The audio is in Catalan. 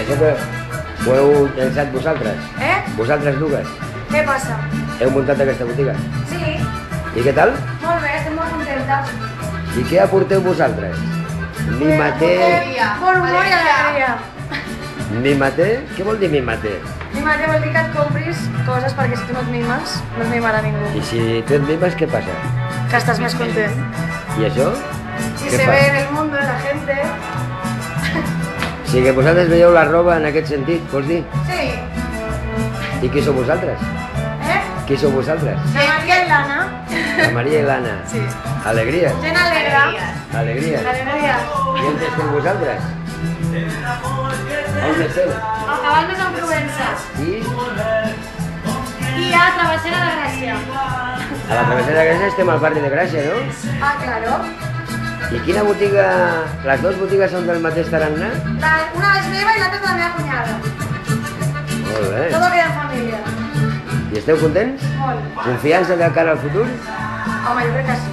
Això que ho heu llançat vosaltres? Vosaltres dues? Què passa? Heu muntat aquesta botiga? Sí. I què tal? Molt bé, estic molt contenta. I què aporteu vosaltres? Mi maté... Bon humor i alegria. Mi maté? Què vol dir mi maté? Mi maté vol dir que et compris coses perquè si tu no et mimes, no et mimarà ningú. I si tu et mimes, què passa? Que estàs més content. I això? Y se ve en el mundo de la gente. O sigui que vosaltres veieu la roba en aquest sentit, vols dir? Sí. I qui sou vosaltres? Qui sou vosaltres? La Maria i l'Anna. La Maria i l'Anna. Sí. Alegries? Gent alegre. Alegries. Alegria. I on esteu vosaltres? On esteu? A Cabal de Sant Provença. I a Travessera de Gràcia. A la Travessera de Gràcia estem al barri de Gràcia, no? Ah, claro. I quina botiga... Les dues botigues són del mateix tarannà? Una és meva i l'altra és de la meva cunyada. Molt bé. Todo queda en família. I esteu contents? Molt. Confiança de cara al futur? Home, jo crec que sí.